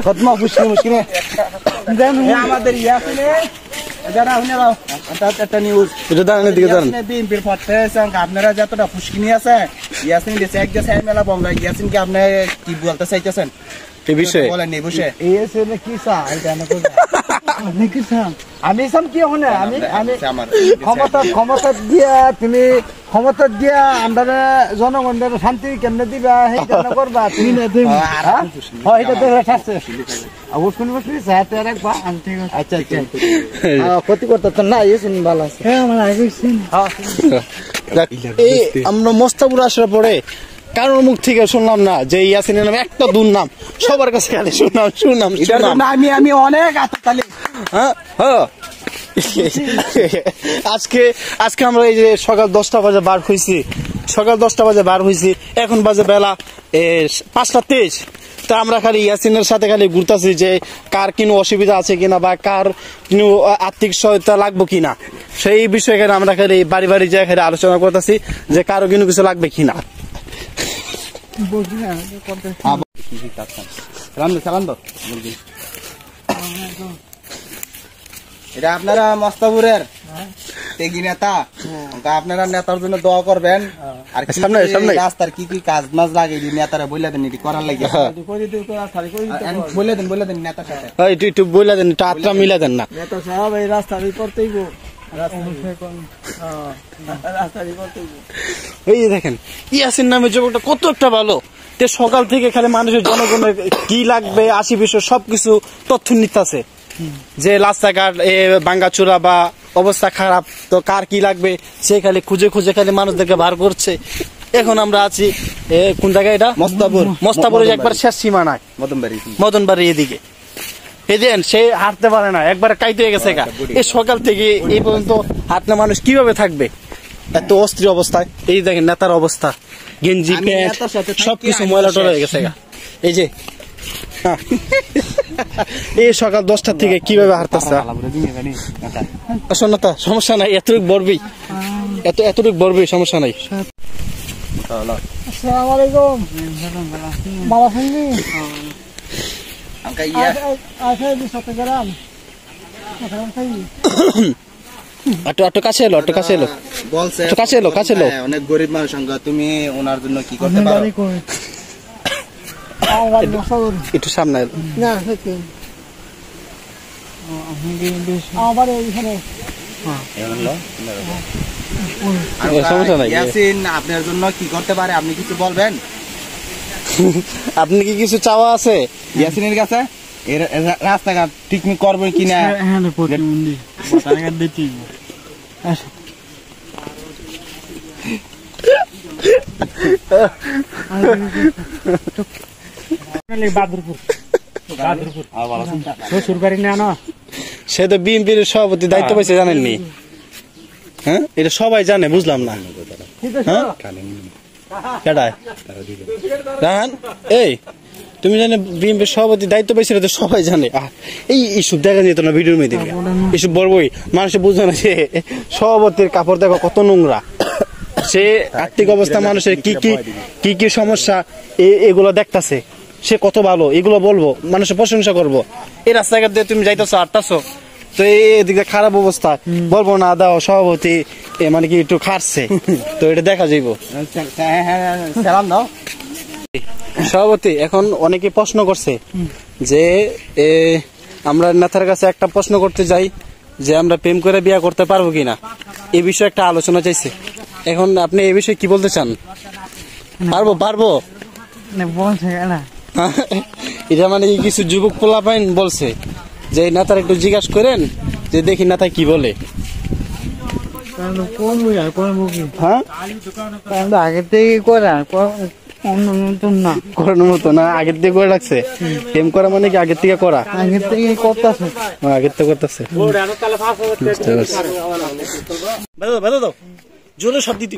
কতমা ফুসকি মুশকিলে আমাদের ইয়াসিনে যারা শুনে দাও একটা নিউজ এটা দাঁড়ানোর দিকে দাঁড়ান বিএনপির পক্ষে আপনারা যতটা ফুসকি নিয়ে আছে ইয়াসিন দিয়েছে এক দেশে মেলা বন্ধ ইয়াসিন কি আপনি কি বলতে চাইতেছেন এই বিষয়ে বলেন এই বিষয়ে এই কি চা এটা না আপনি কি চা আমি সাম কি হনে আমি ক্ষমতা দিয়া তুমি ক্ষমতা দিয়া আমরা জনগণের শান্তি কেমনে দিবা সেই কেন করবা তুমি না দিবা হ্যাঁ এটা তো আছে অবশ্যই বসবি সাথে রাখবা ঠিক আছে আচ্ছা আচ্ছা ক্ষতি করতে তো না এই শুন ভালো আছে হ্যাঁ আমার আগে শুন এই আমরা মোস্তাফুর আসার পরে কারোর মুখ থেকে শুনলাম না যে ইয়াসিনের নামে একটা দুর্নাম সবার কাছে খালি শুনলাম আমি অনেক আততালি হ্যাঁ হ্যাঁ আজকে আমরা এই যে সকাল 10টা বাজে বার হয়েছি এখন বাজে বেলা 5:23 তা আমরা খালি ইয়াসিনের সাথে খালি ঘুরতেছি যে কার কোনো অসুবিধা আছে কিনা বা কার কোনো আর্থিক সহায়তা লাগবে কিনা সেই বিষয়ে আমরা খালি বাড়ি বাড়ি যাই খালি আলোচনা করতেছি যে কারো কোনো কিছু লাগবে কিনা এটা আপনারা মস্তাপুরের নেতা আপনারা নেতার জন্য দোয়া করবেন আর রাস্তার কি কি কাজ মাজ লাগে নেতারা বলে দেন এটি করার লাগে বলে দেন নেতার সাথে একটু বলে দেন টাটটা মিলে দেন না নেতা সাহেব এই রাস্তা করতেই এই দেখেন ইয়াসিন নামে যুবকটা কত একটা ভালো তে সকাল থেকে খালি মানুষের জনগণের কি লাগবে আশি-বিশি সবকিছু তথ্য নিতেছে যে রাস্তাঘাট ভাঙ্গাচোরা বা অবস্থা খারাপ তো কার কি লাগবে সে খালি খুঁজে খালি মানুষদেরকে বার করছে এখন আমরা আছি কোন জায়গায় এটা মস্তাপুরের একবার শেষ সীমানায় মদনবাড়ি এদিকে এদিন সে হাঁটতে পারে না একবার কাইতে গেছে এই সকাল থেকে এই পর্যন্ত হাঁটলে মানুষ কিভাবে থাকবে এত অস্থির অবস্থায় এই দেখেন নেতার অবস্থা গেঞ্জি প্যান্ট সবকিছু ময়লা টলা হয়ে গেছে এই যে এই সকাল 10টা থেকে কিভাবে হাঁটতেছে না সমস্যা নাই এতটুকু বড়বি সমস্যা নাই আসসালামু আলাইকুম ভালো আছেন কাছে এলো অনেক গরিব মানুষ তুমি ওনার জন্য কি করতে পারো একটু সামনে আপনার জন্য কি করতে পারে আপনি কিছু বলবেন আপনি কি কিছু চাওয়া আছে ইয়াসিনের কাছে রাস্তাঘাট পিকনিক করবেন কিনা সে তো বিএনপির সভাপতি দায়িত্ব পাইছে জানেননি হ্যাঁ এটা সবাই জানে বুঝলাম না রাহান এই তুমি জানে বিএনপির সভাপতি দায়িত্ব পাইছে তো সবাই জানে এইসব দেখা যেত না ভিডিওর মধ্যে এইসব বলবোই মানুষে বুঝবে না যে সভাপতির কাপড় দেখো কত নোংরা সে আর্থিক অবস্থা মানুষের কি কি সমস্যা এগুলো দেখতেছে সে কত ভালো এগুলো বলবো মানুষের প্রশংসা করবো এই রাস্তাঘাট দিয়ে তুমি যাইতেছো আটটাছো তো এদিকে খারাপ অবস্থা বলবো না দাও সভাপতি মানে কি একটু খাটছে তো এটা দেখা যাইব সভাপতি এখন অনেকে প্রশ্ন করছে যে আমরা নেতার কাছে একটা প্রশ্ন করতে যাই যে আমরা প্রেম করে বিয়ে করতে পারবো কিনা এই বিষয়ে একটা আলোচনা চাইছে এখন আপনি এই বিষয়ে কি বলতে চান পারবো এটা মানে কিছু যুবক পোলাপাইন বলছে যে নেতার একটু জিজ্ঞাসা করেন যে দেখি নেতা কি বলে আগের থেকে করানোর মতো না আগের থেকে করে রাখছে প্রেম করা মানে কি আগের থেকে করা আগের থেকে করতেছে জোরে সব দিতে